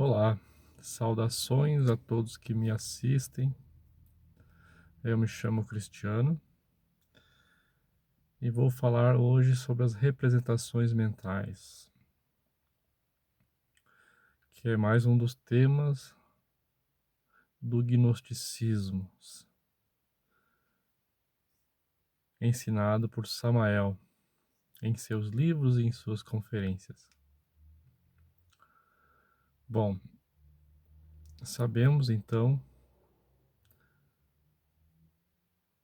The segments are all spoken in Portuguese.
Olá, saudações a todos que me assistem. Eu me chamo Cristiano e vou falar hoje sobre as representações mentais, que é mais um dos temas do gnosticismo, ensinado por Samael em seus livros e em suas conferências. Bom, sabemos então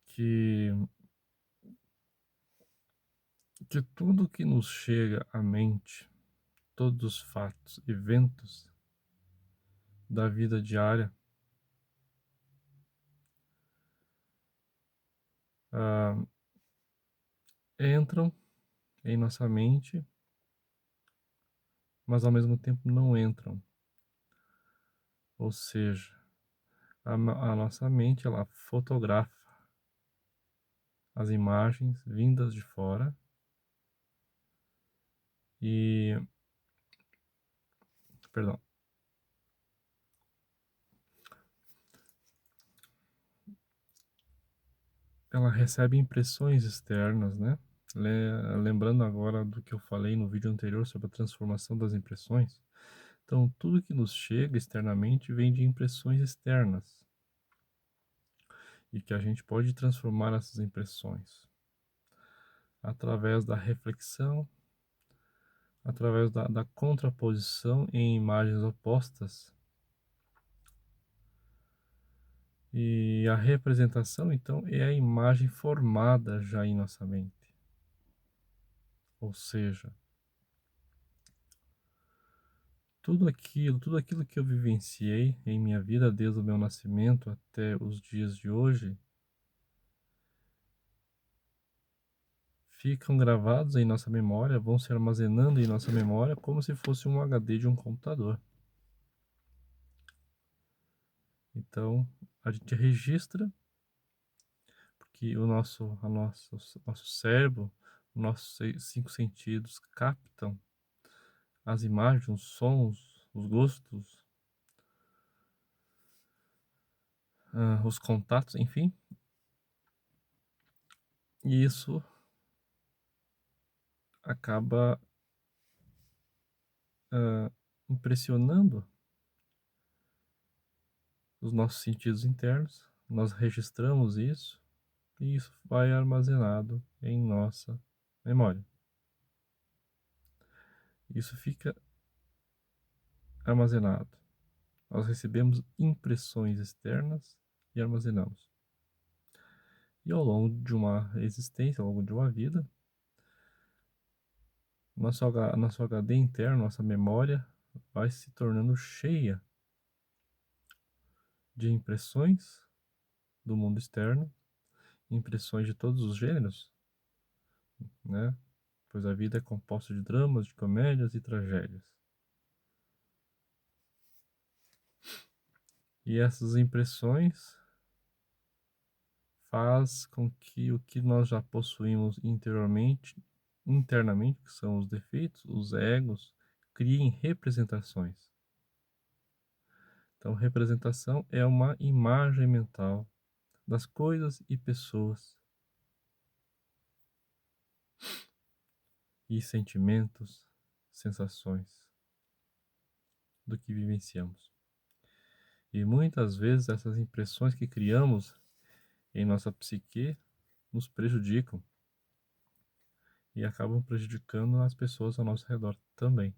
que, que tudo que nos chega à mente, todos os fatos, eventos da vida diária, ah, entram em nossa mente, mas ao mesmo tempo não entram. Ou seja, a nossa mente ela fotografa as imagens vindas de fora e, perdão, ela recebe impressões externas, né? Lembrando agora do que eu falei no vídeo anterior sobre a transformação das impressões. Então, tudo que nos chega externamente vem de impressões externas e que a gente pode transformar essas impressões através da reflexão, através da contraposição em imagens opostas. E a representação, então, é a imagem formada já em nossa mente. Ou seja, tudo aquilo que eu vivenciei em minha vida desde o meu nascimento até os dias de hoje, ficam gravados em nossa memória, vão se armazenando em nossa memória como se fosse um HD de um computador. Então, a gente registra, porque nosso cérebro, nossos cinco sentidos captam as imagens, os sons, os gostos, os contatos, enfim. E isso acaba impressionando os nossos sentidos internos. Nós registramos isso e isso vai armazenado em nossa memória. Isso fica armazenado. Nós recebemos impressões externas e armazenamos. E ao longo de uma existência, ao longo de uma vida, nosso HD interno, nossa memória, vai se tornando cheia de impressões do mundo externo, impressões de todos os gêneros, né? Pois a vida é composta de dramas, de comédias e tragédias. E essas impressões faz com que o que nós já possuímos internamente, que são os defeitos, os egos, criem representações. Então, representação é uma imagem mental das coisas e pessoas e sentimentos, sensações do que vivenciamos. E muitas vezes essas impressões que criamos em nossa psique nos prejudicam e acabam prejudicando as pessoas ao nosso redor também.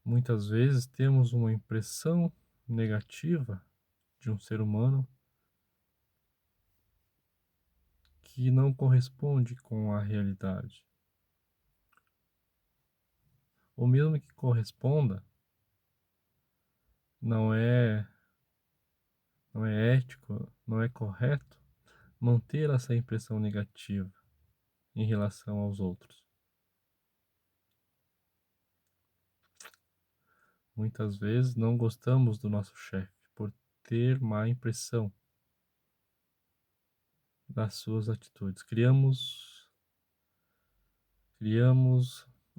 Muitas vezes temos uma impressão negativa de um ser humano que não corresponde com a realidade. Ou mesmo que corresponda, não é não é ético, não é correto manter essa impressão negativa em relação aos outros. Muitas vezes não gostamos do nosso chefe por ter má impressão das suas atitudes. Criamos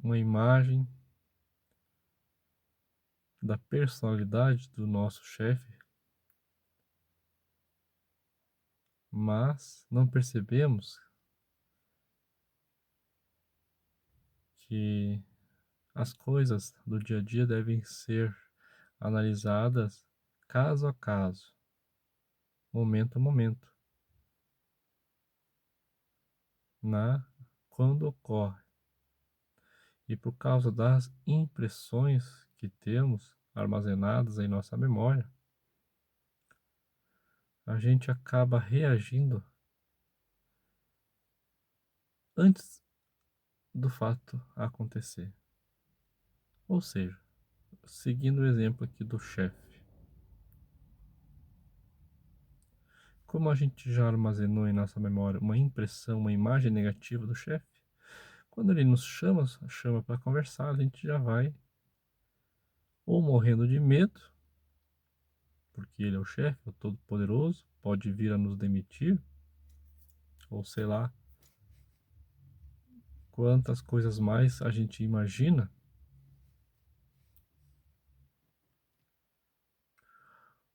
uma imagem da personalidade do nosso chefe, mas não percebemos que as coisas do dia a dia devem ser analisadas caso a caso, momento a momento, na quando ocorre. E por causa das impressões que temos armazenadas em nossa memória, a gente acaba reagindo antes do fato acontecer. Ou seja, seguindo o exemplo aqui do chefe, como a gente já armazenou em nossa memória uma impressão, uma imagem negativa do chefe, quando ele nos chama para conversar, a gente já vai ou morrendo de medo, porque ele é o chefe, é o todo-poderoso, pode vir a nos demitir, ou sei lá, quantas coisas mais a gente imagina,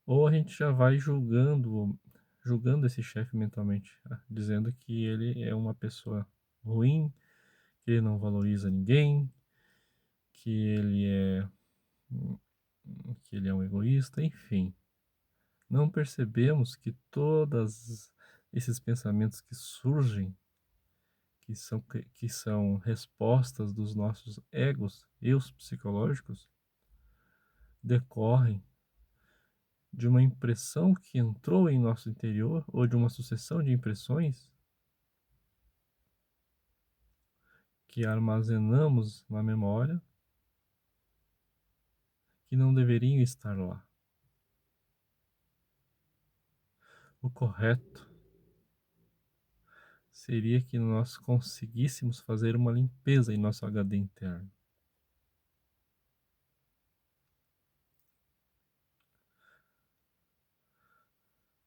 ou a gente já vai julgando esse chefe mentalmente, dizendo que ele é uma pessoa ruim, que ele não valoriza ninguém, que ele é que ele é um egoísta, enfim. Não percebemos que todos esses pensamentos que surgem, que são respostas dos nossos egos, eus psicológicos, decorrem de uma impressão que entrou em nosso interior ou de uma sucessão de impressões que armazenamos na memória que não deveriam estar lá. O correto seria que nós conseguíssemos fazer uma limpeza em nosso HD interno.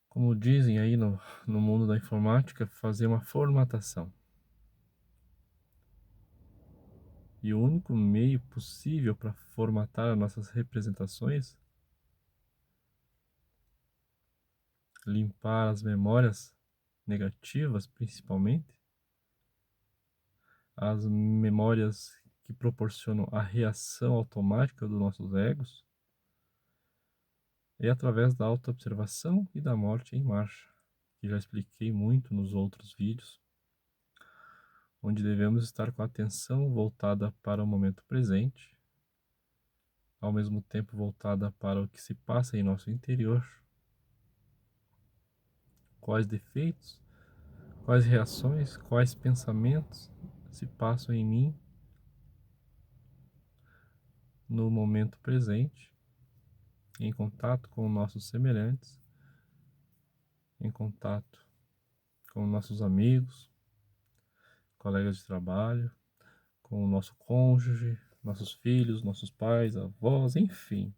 Como dizem aí no mundo da informática, fazer uma formatação. E o único meio possível para formatar as nossas representações, limpar as memórias negativas principalmente, as memórias que proporcionam a reação automática dos nossos egos, é através da autoobservação e da morte em marcha, que já expliquei muito nos outros vídeos, onde devemos estar com a atenção voltada para o momento presente, ao mesmo tempo voltada para o que se passa em nosso interior, quais defeitos, quais reações, quais pensamentos se passam em mim no momento presente, em contato com nossos semelhantes, em contato com nossos amigos, colegas de trabalho, com o nosso cônjuge, nossos filhos, nossos pais, avós, enfim.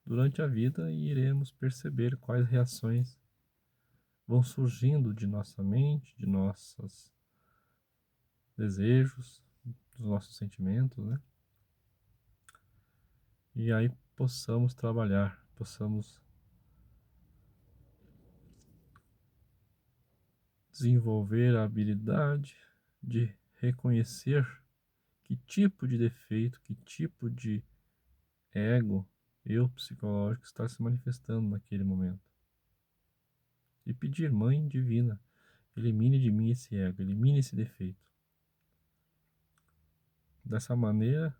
Durante a vida iremos perceber quais reações vão surgindo de nossa mente, de nossos desejos, dos nossos sentimentos, né? E aí possamos trabalhar, possamos desenvolver a habilidade de reconhecer que tipo de defeito, que tipo de ego, eu psicológico está se manifestando naquele momento. E pedir, Mãe Divina, elimine de mim esse ego, elimine esse defeito. Dessa maneira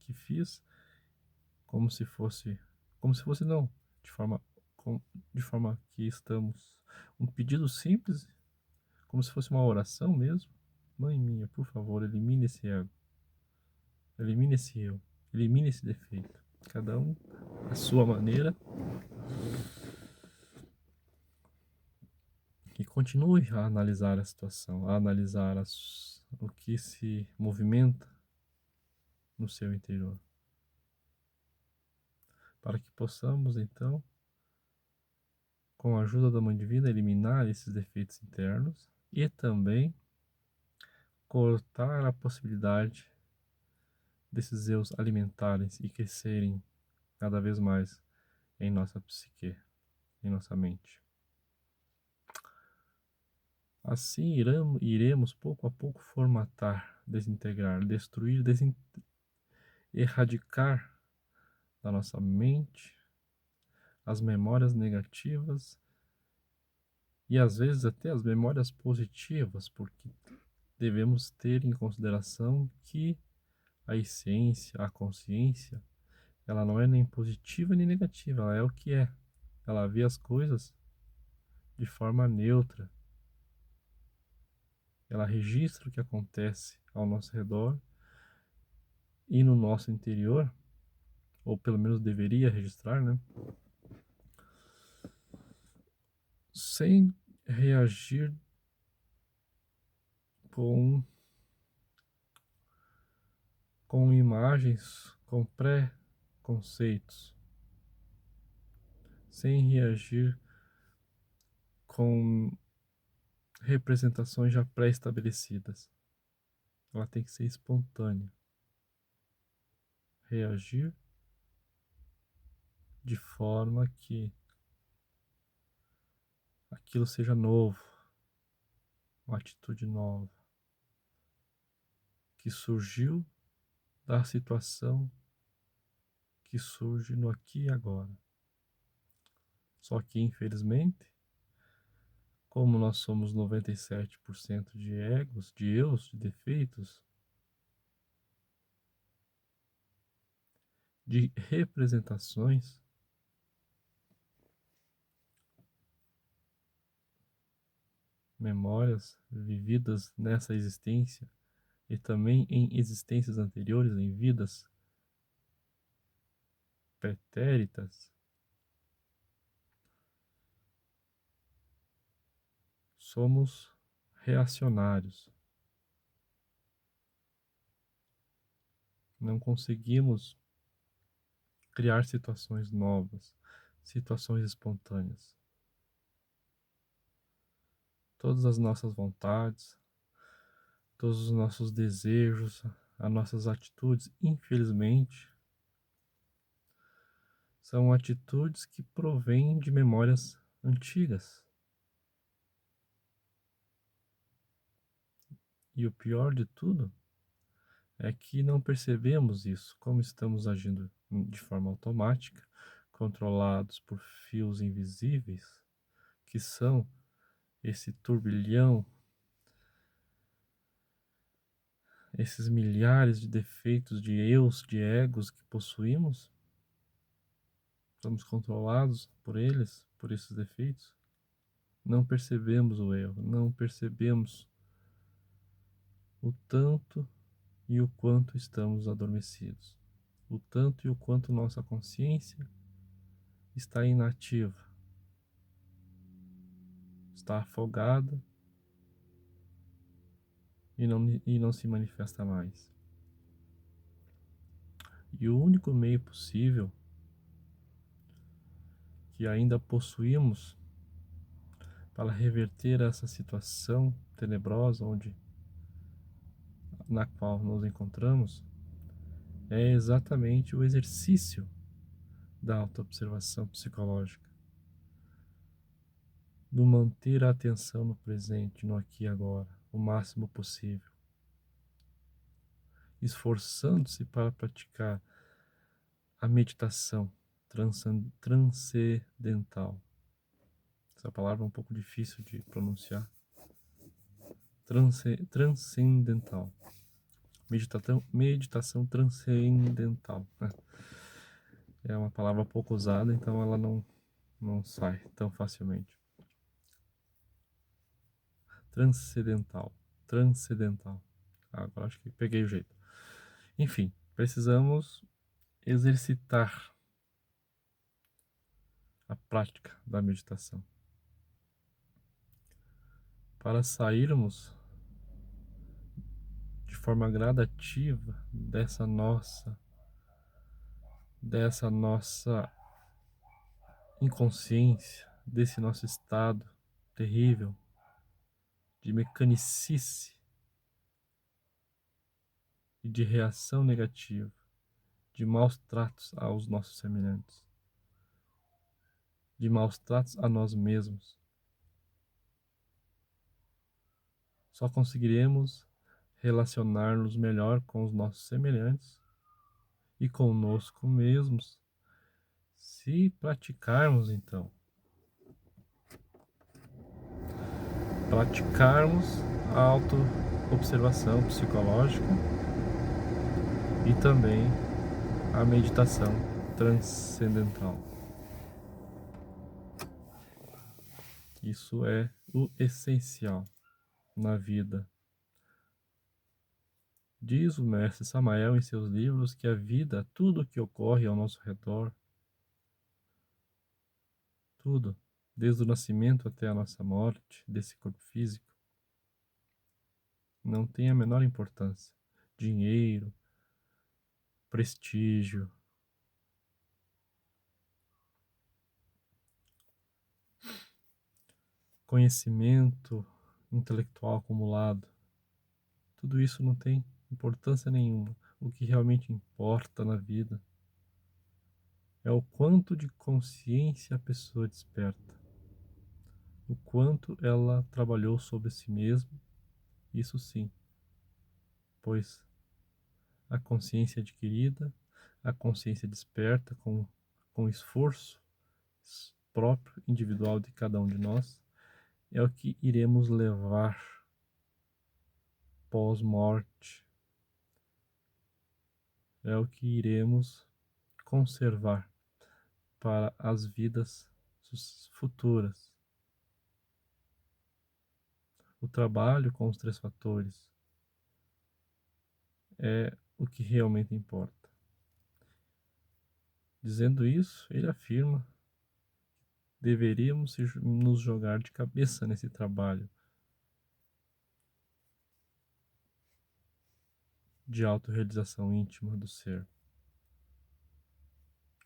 que fiz, como se fosse não, de forma, de forma que estamos, um pedido simples, como se fosse uma oração mesmo. Mãe minha, por favor, elimine esse ego, elimine esse eu, elimine esse defeito. Cada um à sua maneira. E continue a analisar a situação, a analisar o que se movimenta no seu interior, para que possamos então, com a ajuda da Mãe Divina, eliminar esses defeitos internos e também cortar a possibilidade desses eus alimentarem-se e crescerem cada vez mais em nossa psique, em nossa mente. Assim iremos pouco a pouco formatar, desintegrar, destruir, erradicar da nossa mente as memórias negativas e às vezes até as memórias positivas, porque devemos ter em consideração que a essência, a consciência, ela não é nem positiva nem negativa, ela é o que é. Ela vê as coisas de forma neutra. Ela registra o que acontece ao nosso redor e no nosso interior, ou pelo menos deveria registrar, né? Sem reagir com, com imagens, com pré-conceitos, sem reagir com representações já pré-estabelecidas. Ela tem que ser espontânea. Reagir de forma que aquilo seja novo, uma atitude nova, que surgiu da situação que surge no aqui e agora. Só que, infelizmente, como nós somos 97% de egos, de eus, de defeitos, de representações, memórias vividas nessa existência e também em existências anteriores, em vidas pretéritas, somos reacionários. Não conseguimos criar situações novas, situações espontâneas. Todas as nossas vontades, todos os nossos desejos, as nossas atitudes, infelizmente, são atitudes que provêm de memórias antigas. E o pior de tudo é que não percebemos isso, como estamos agindo de forma automática, controlados por fios invisíveis, que são esse turbilhão, esses milhares de defeitos, de eus, de egos que possuímos. Somos controlados por eles, por esses defeitos. Não percebemos o erro, não percebemos o tanto e o quanto estamos adormecidos, o tanto e o quanto nossa consciência está inativa, está afogada e não se manifesta mais. E o único meio possível que ainda possuímos para reverter essa situação tenebrosa na qual nos encontramos é exatamente o exercício da autoobservação psicológica, do manter a atenção no presente, no aqui e agora, o máximo possível, esforçando-se para praticar a meditação transcendental. Essa palavra é um pouco difícil de pronunciar. Transcendental. Meditação transcendental. É uma palavra pouco usada, então ela não sai tão facilmente. Transcendental. Transcendental. Agora acho que peguei o jeito. Enfim, precisamos exercitar a prática da meditação para sairmos de forma gradativa dessa nossa inconsciência, desse nosso estado terrível de mecanicice, e de reação negativa, de maus tratos aos nossos semelhantes, de maus tratos a nós mesmos. Só conseguiremos relacionar-nos melhor com os nossos semelhantes e conosco mesmos se praticarmos, então, praticarmos a auto-observação psicológica e também a meditação transcendental. Isso é o essencial na vida. Diz o mestre Samael em seus livros que a vida, tudo o que ocorre ao nosso redor, tudo, desde o nascimento até a nossa morte desse corpo físico, não tem a menor importância. Dinheiro, prestígio, conhecimento intelectual acumulado, tudo isso não tem importância nenhuma. O que realmente importa na vida é o quanto de consciência a pessoa desperta, o quanto ela trabalhou sobre si mesma, isso sim, pois a consciência adquirida, a consciência desperta com esforço próprio, individual de cada um de nós, é o que iremos levar pós-morte, é o que iremos conservar para as vidas futuras. O trabalho com os três fatores é o que realmente importa. Dizendo isso, ele afirma que deveríamos nos jogar de cabeça nesse trabalho de autorrealização íntima do ser.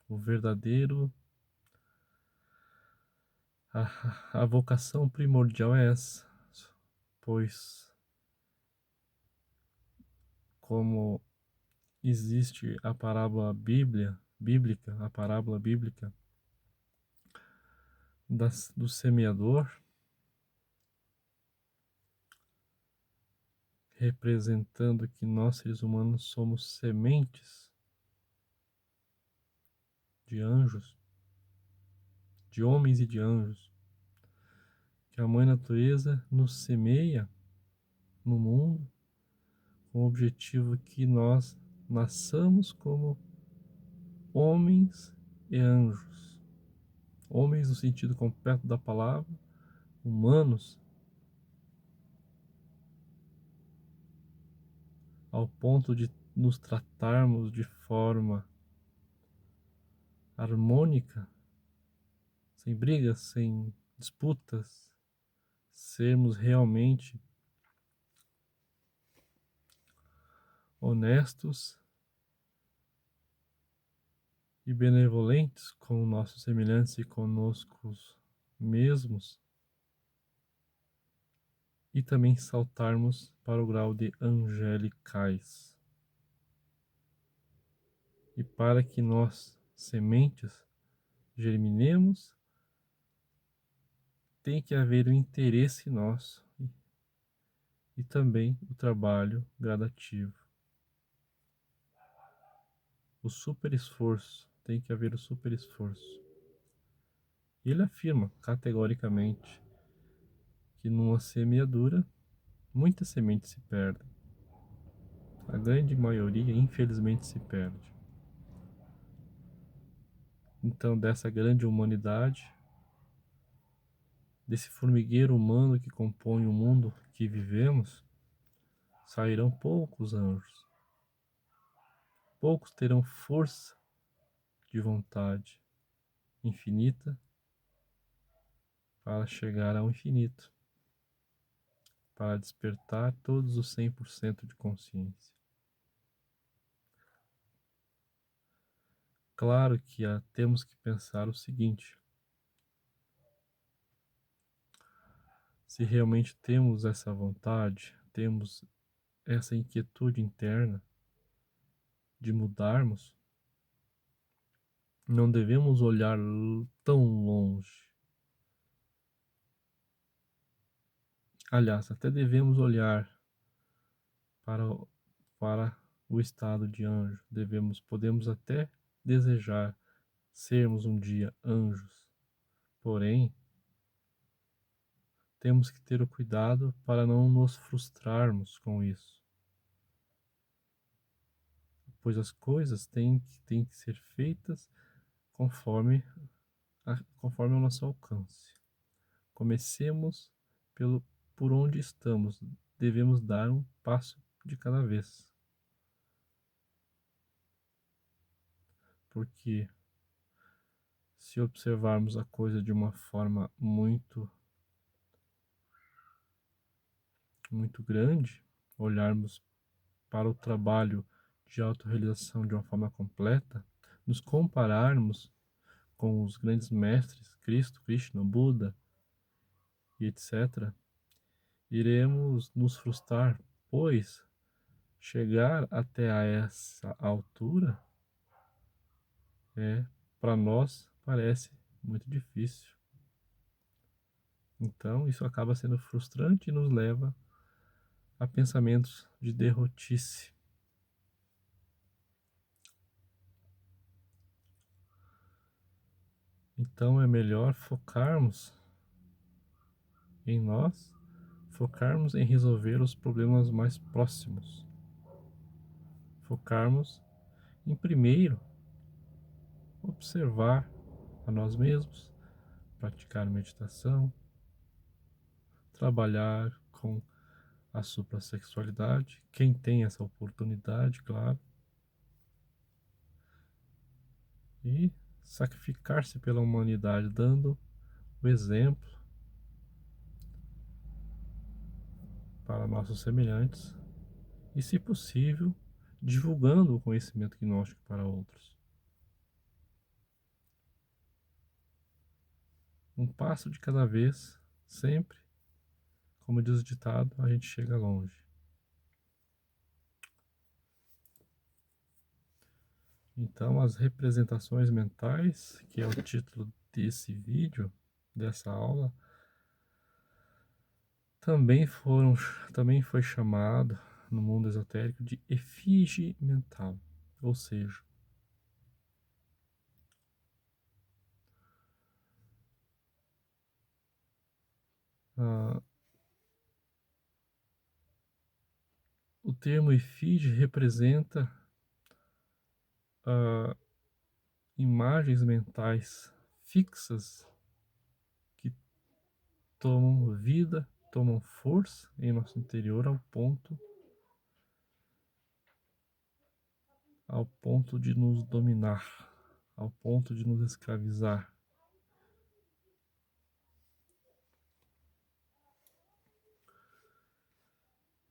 O verdadeiro, a vocação primordial é essa, pois como existe a parábola bíblica, a parábola bíblica do semeador, representando que nós seres humanos somos sementes de anjos, de homens e de anjos, que a Mãe Natureza nos semeia no mundo com o objetivo que nós nasçamos como homens e anjos. Homens no sentido completo da palavra, humanos, ao ponto de nos tratarmos de forma harmônica, sem brigas, sem disputas, sermos realmente honestos e benevolentes com nossos semelhantes e conosco mesmos, e também saltarmos para o grau de angelicais. E para que nós, sementes, germinemos, tem que haver o interesse nosso e também o trabalho gradativo. O super esforço, tem que haver o super esforço. E ele afirma categoricamente que numa semeadura, muitas sementes se perdem. A grande maioria, infelizmente, se perde. Então, dessa grande humanidade, desse formigueiro humano que compõe o mundo que vivemos, sairão poucos anjos. Poucos terão força de vontade infinita para chegar ao infinito, para despertar todos os 100% de consciência. Claro que temos que pensar o seguinte: se realmente temos essa vontade, temos essa inquietude interna, de mudarmos, não devemos olhar tão longe. Aliás, até devemos olhar para, para o estado de anjo. Podemos até desejar sermos um dia anjos. Porém, temos que ter o cuidado para não nos frustrarmos com isso, pois as coisas têm que ser feitas conforme, conforme o nosso alcance. Comecemos por onde estamos, devemos dar um passo de cada vez, porque se observarmos a coisa de uma forma muito grande, olharmos para o trabalho de autorrealização de uma forma completa, nos compararmos com os grandes mestres, Cristo, Krishna, Buda e etc., iremos nos frustrar, pois chegar até a essa altura para nós parece muito difícil. Então, isso acaba sendo frustrante e nos leva a pensamentos de derrotice. Então, é melhor focarmos em nós, focarmos em resolver os problemas mais próximos, focarmos em primeiro observar a nós mesmos, praticar meditação, trabalhar com a suprassexualidade, quem tem essa oportunidade, claro, e sacrificar-se pela humanidade, dando o exemplo para nossos semelhantes e, se possível, divulgando o conhecimento gnóstico para outros. Um passo de cada vez, sempre, como diz o ditado, a gente chega longe. Então, as representações mentais, que é o título desse vídeo, dessa aula, também foi chamado no mundo esotérico de efígie mental, ou seja, ah, o termo efígie representa ah, imagens mentais fixas que tomam vida, tomam força em nosso interior ao ponto de nos dominar, ao ponto de nos escravizar.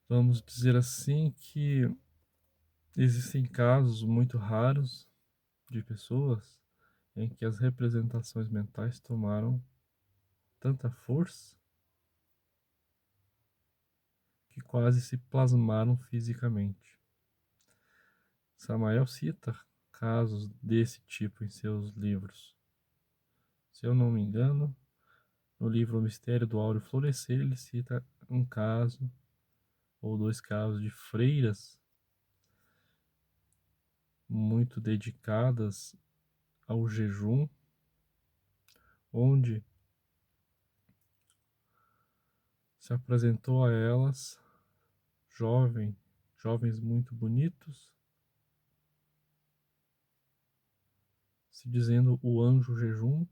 Vamos dizer assim que existem casos muito raros de pessoas em que as representações mentais tomaram tanta força que quase se plasmaram fisicamente. Samael cita casos desse tipo em seus livros. Se eu não me engano, no livro O Mistério do Áureo Florescer, ele cita um caso ou dois casos de freiras muito dedicadas ao jejum, onde se apresentou a elas jovens muito bonitos, se dizendo o anjo jejum,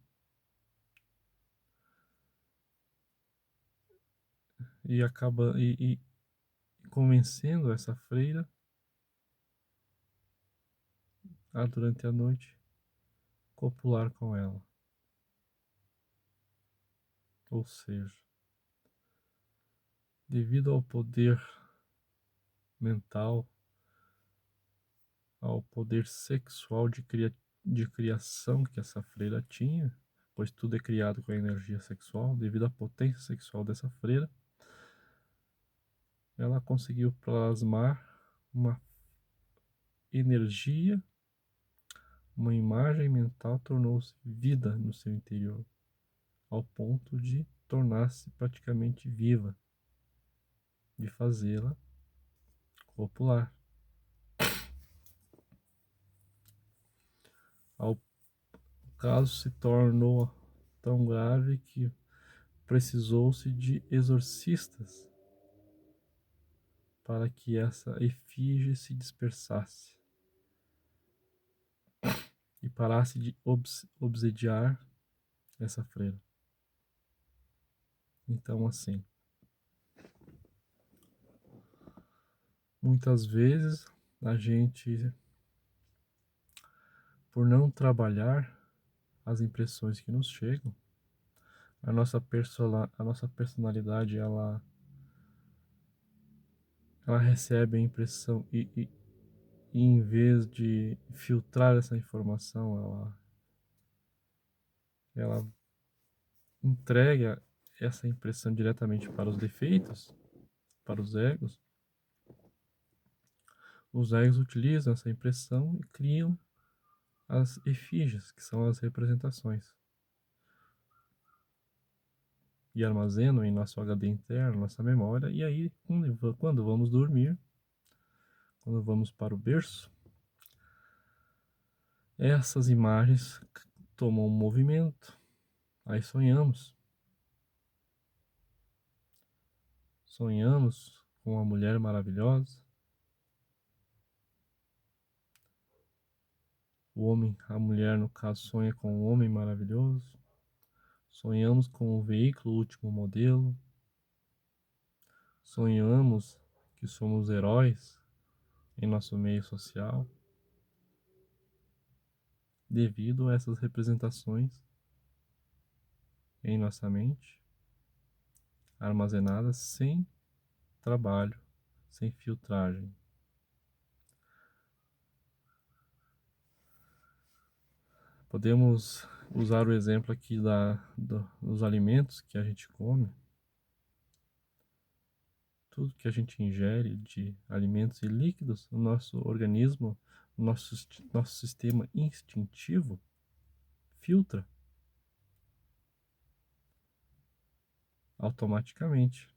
e convencendo essa freira a durante a noite copular com ela. Ou seja, devido ao poder mental, ao poder sexual de criação que essa freira tinha, pois tudo é criado com a energia sexual, devido à potência sexual dessa freira, ela conseguiu plasmar energia, uma imagem mental tornou-se vida no seu interior, ao ponto de tornar-se praticamente viva, de fazê-la popular. O caso se tornou tão grave que precisou-se de exorcistas para que essa efígie se dispersasse e parasse de obsediar essa freira. Então, assim, muitas vezes a gente, por não trabalhar as impressões que nos chegam, a nossa personalidade ela recebe a impressão e em vez de filtrar essa informação, ela entrega essa impressão diretamente para os defeitos, para os egos. Os egos utilizam essa impressão e criam as efígies, que são as representações, e armazenam em nosso HD interno, nossa memória, e aí, quando vamos dormir, quando vamos para o berço, essas imagens tomam um movimento, aí sonhamos. Sonhamos com uma mulher maravilhosa, a mulher no caso sonha com um homem maravilhoso, sonhamos com o veículo último modelo, sonhamos que somos heróis em nosso meio social, devido a essas representações em nossa mente, armazenadas sem trabalho, sem filtragem. Podemos usar o exemplo aqui dos alimentos que a gente come. Tudo que a gente ingere de alimentos e líquidos, o nosso organismo, nosso sistema instintivo filtra automaticamente.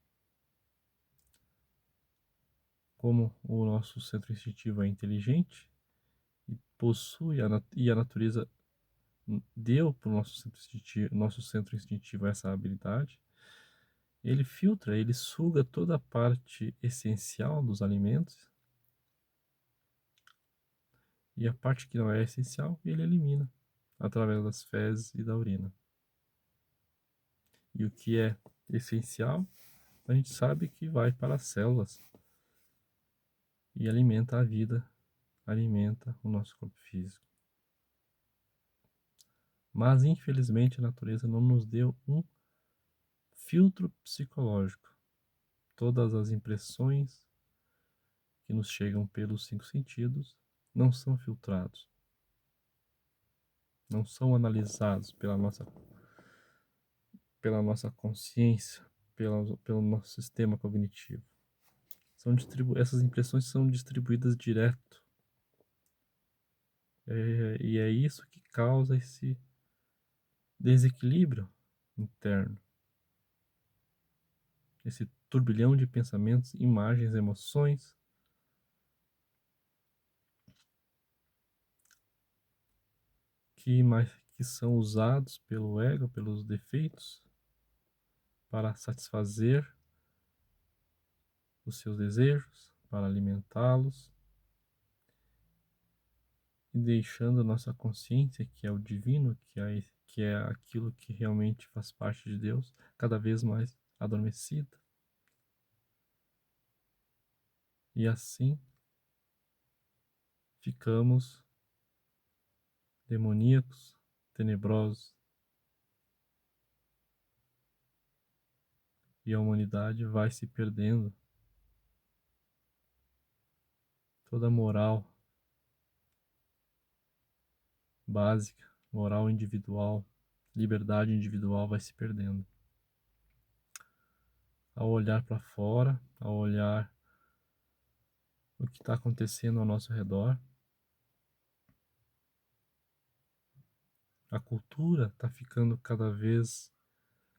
Como o nosso centro instintivo é inteligente e possui e a natureza deu para o nosso centro instintivo essa habilidade, ele filtra, ele suga toda a parte essencial dos alimentos e a parte que não é essencial ele elimina através das fezes e da urina. E o que é essencial, a gente sabe que vai para as células e alimenta a vida, alimenta o nosso corpo físico. Mas infelizmente a natureza não nos deu um filtro psicológico. Todas as impressões que nos chegam pelos 5 sentidos não são filtrados, não são analisados pela nossa consciência, pelo nosso sistema cognitivo. Essas impressões são distribuídas direto. E é isso que causa esse desequilíbrio interno, esse turbilhão de pensamentos, imagens, emoções, que são usados pelo ego, pelos defeitos, para satisfazer os seus desejos, para alimentá-los, e deixando a nossa consciência, que é o divino, que é aquilo que realmente faz parte de Deus, cada vez mais adormecida. E assim ficamos demoníacos, tenebrosos, e a humanidade vai se perdendo. Toda a moral básica, moral individual, liberdade individual vai se perdendo. Ao olhar para fora, ao olhar o que está acontecendo ao nosso redor, A cultura está ficando cada vez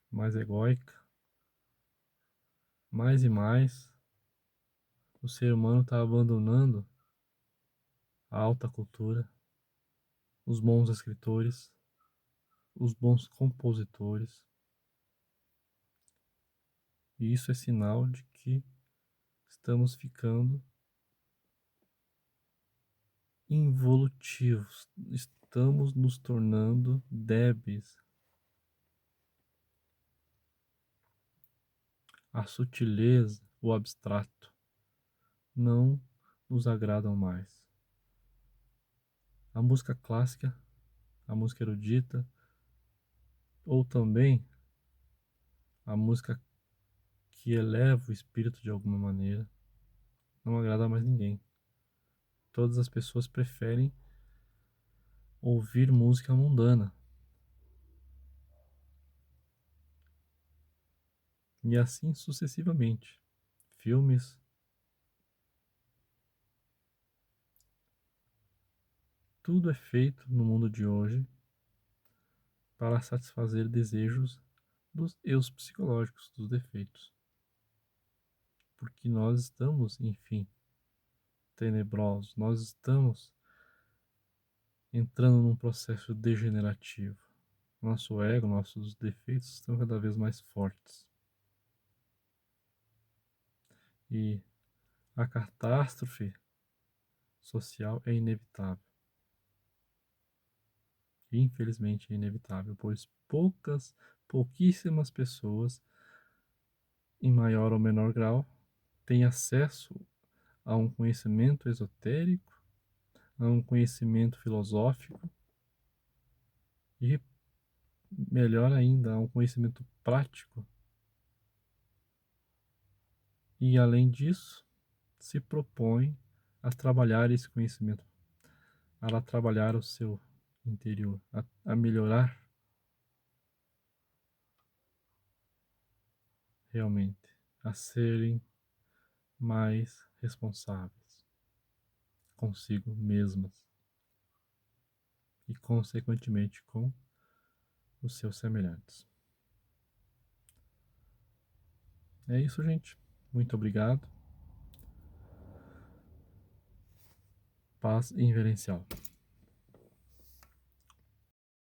mais egóica, mais e mais. O ser humano está abandonando a alta cultura, os bons escritores, os bons compositores. E isso é sinal de que estamos ficando involutivos, estamos nos tornando débeis. A sutileza, o abstrato, não nos agradam mais. A música clássica, a música erudita, ou também a música que eleva o espírito de alguma maneira, não agrada mais ninguém. Todas as pessoas preferem ouvir música mundana. E assim sucessivamente. Filmes, tudo é feito no mundo de hoje para satisfazer desejos dos eus psicológicos, dos defeitos. Porque nós estamos, enfim, tenebrosos, nós estamos entrando num processo degenerativo. Nosso ego, nossos defeitos estão cada vez mais fortes. E a catástrofe social é inevitável. Infelizmente é inevitável, pois pouquíssimas pessoas, em maior ou menor grau, têm acesso a um conhecimento esotérico, a um conhecimento filosófico e, melhor ainda, a um conhecimento prático. E, além disso, se propõe a trabalhar esse conhecimento, a trabalhar o seu interior, a melhorar realmente, a serem mais responsáveis consigo mesmas e, consequentemente, com os seus semelhantes. É isso, gente. Muito obrigado. Paz inverencial.